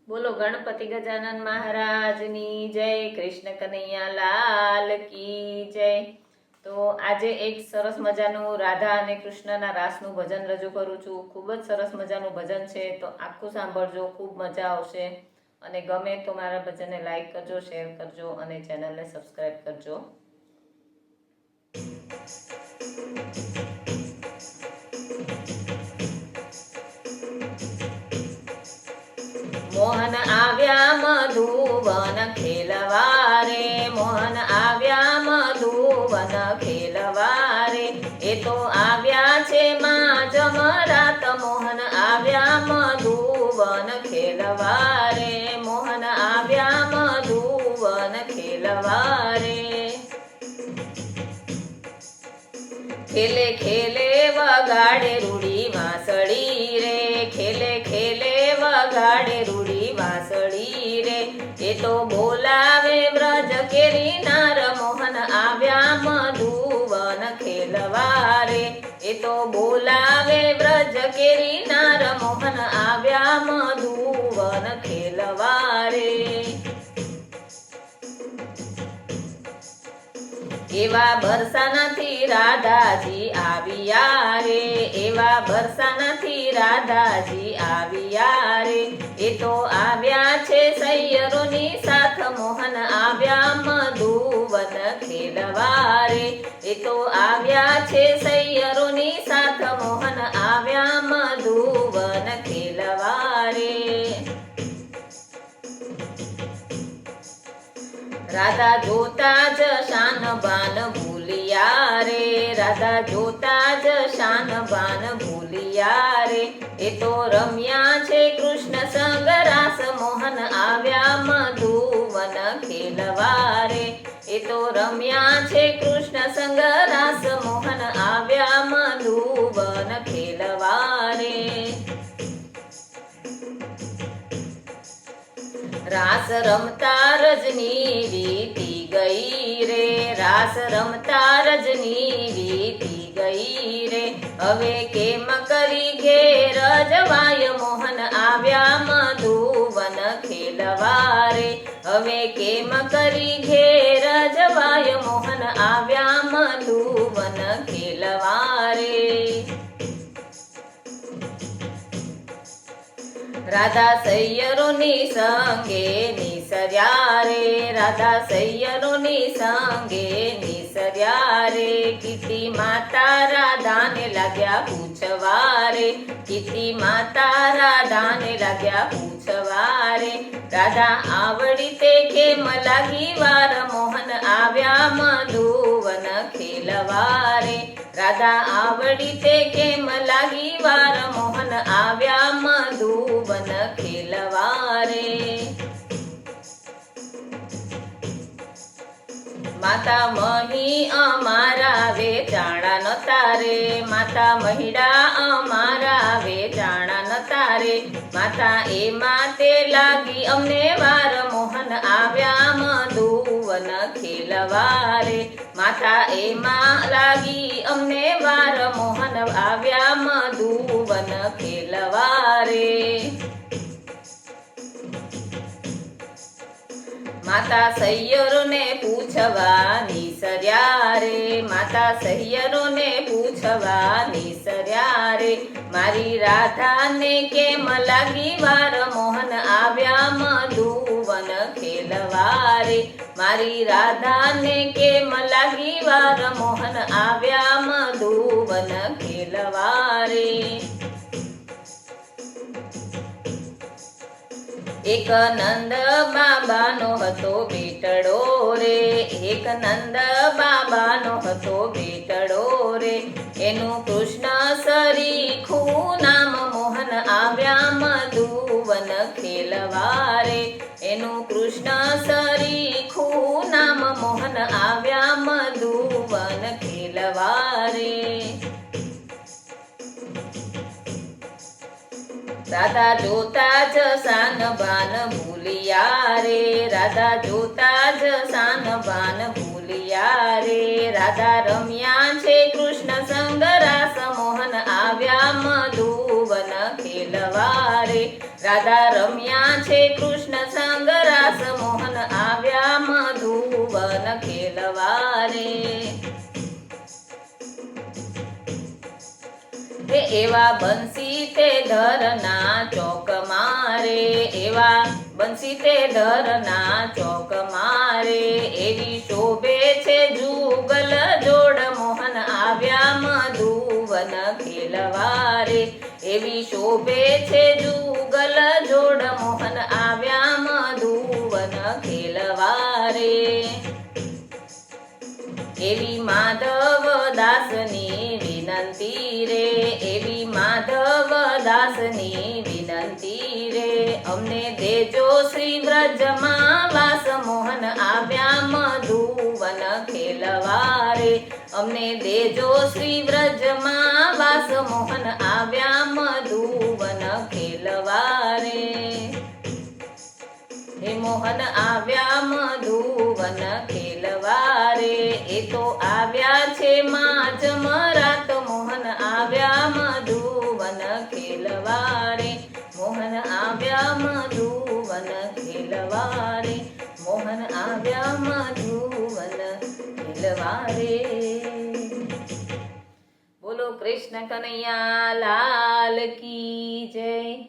બોલો ગણપતિ ગજાનન મહારાજની જય, કૃષ્ણ કનૈયા લાલ કી જય। તો આજે એક સરસ મજાનું રાધા અને કૃષ્ણના રાસનું ભજન રજૂ કરું છું। ખૂબ જ સરસ મજાનું ભજન છે, તો આખું સાંભળજો, ખૂબ મજા આવશે। અને ગમે તો મારા ભજનને લાઈક કરજો, શેર કરજો અને ચેનલને સબસ્ક્રાઈબ કરજો। મોહન આવ્યા મધુવન ખેલવા રે, મોહન આવ્યા મધુવન ખેલવા રે, એ તો આવ્યા છે માં જમરાત। મોહન આવ્યા મધુવન ખેલવા રે, મોહન આવ્યા મધુવન ખેલવા રે। ખેલે ખેલે વગાડે રૂડી વાંસળી રે, ખેલે ખેલે વગાડે રૂડી વાંસળી રે, એ તો બોલાવે વ્રજ કેરી નાર। મોહન આવ્યા મધુવન ખેલવા રે, એ તો બોલાવે વ્રજ કેરી નાર। મોહન આવ્યા મધુવન ખેલવા રે। એવા બરસાનાથી રાધાજી આવ્યા રે, એવા બરસાનાથી રાધાજી આવ્યા રે, એ તો આવ્યા છે સૈયરોની સાથ। મોહન આવ્યા મધુવન ખેલવા રે, એ તો આવ્યા છે સૈયરોની સાથ। મોહન આવ્યા મધુવન ખેલવા રે। રાધા જોતા જ શાન બાન ભૂલિયા રે, રાધા જોતા જ શાન બાન ભૂલિયા રે, એ તો રમ્યા છે કૃષ્ણ સંગ રાસ। મોહન આવ્યા મધુવન ખેલવા રે, એ તો રમ્યા છે કૃષ્ણ સંગ રાસ। મોહન આવ્યા મધુવન ખેલવા રે। રાસ રમતા રજની વીતી ગઈ રે, રાસ રમતા રજની વીતી ગઈ રે, હવે કેમ કરી ઘેર જવાય। મોહન આવ્યા મધુવન ખેલવા રે, હવે કેમ કરી ઘેર જવાય। મોહન આવ્યા મધુવન ખેલવા રે। રાધા સૈયરોની સંગે નિસર્યા રે, રાધા સૈયરોની સંગે નિસર્યા રે, કીર્તિ માતા રાધાને લાગ્યા પૂછવા રે, કીર્તિ માતા રાધાને લાગ્યા પૂછવા રે, રાધા આવડી તે કેમ લાગી વાર। મોહન આવ્યા મધુવન ખેલવા રે, રાધા આવડી તે કેમ લાગી વાર। મોહન આવ્યા મધુવન ખેલવા રે। માતા મહી અમારા વેચાણા નતા રે, માતા મહિડા અમારા વેચાણા નતા રે, માતા એમાં તે લાગી અમને વાર। મોહન આવ્યા મધુવન ખેલવા રે, માતા એમાં લાગી અમને વાર। મોહન આવ્યા મધુવન ખેલવા રે। માતા સૈયરોને પૂછવા નિસર્યા રે, માતા સૈયરોને પૂછવા નિસર્યા રે, મારી રાધાને કેમ લાગી વાર। મોહન આવ્યા મધુવન ખેલવા રે, મારી રાધાને કેમ લાગી વાર। મોહન આવ્યા મધુવન ખેલવા રે। એક નંદ બાબાનો હતો બેટડો રે, એક નંદ બાબાનો હતો બેટડો રે, એનું કૃષ્ણ સરીખું નામ। મોહન આવ્યા મધુવન ખેલવા રે, એનું કૃષ્ણ સરીખું નામ। મોહન આવ્યા મધુવન ખેલવા રે। રાધા જોતા જ શાન બાન ભૂલિયા રે, રાધા જોતા જ શાન બાન ભૂલિયા રે, રાધા રમ્યા છે કૃષ્ણ સંગ રાસ। મોહન આવ્યા મધુવન ખેલવા રે, રાધા રમ્યા છે કૃષ્ણ સંગ રાસ મોહન આવ્યા મધુવન ખેલવા રે હે એવા બંસી તે ધરના ચોક મારે એવા બંસી તે ધરના ચોક મારે એવી શોભે છે જુગલ જોડ મોહન આવ્યા મધુવન ખેલવા રે એવી શોભે છે જુગલ જોડ મોહન આવ્યા મધુવન ખેલવા રે એવી માધવ દાસની વિનંતી રે એવી માધવ દાસની વિનંતી રે અમને દેજો શ્રી વ્રજમાં વાસ મોહન આવ્યા મધુવન ખેલવા રે અમને દેજો શ્રી વ્રજમાં વાસ મોહન આવ્યા મધુવન ખેલવા રે હે મોહન આવ્યા મધુવન ખેલવા રે એ તો આવ્યા છે માં જમરાત મોહન આવ્યા મધુવન ખેલવા રે મોહન આવ્યા મધુવન ખેલવા રે મોહન આવ્યા મધુવન ખેલવા રે બોલો કૃષ્ણ કનૈયા લાલ કી જય.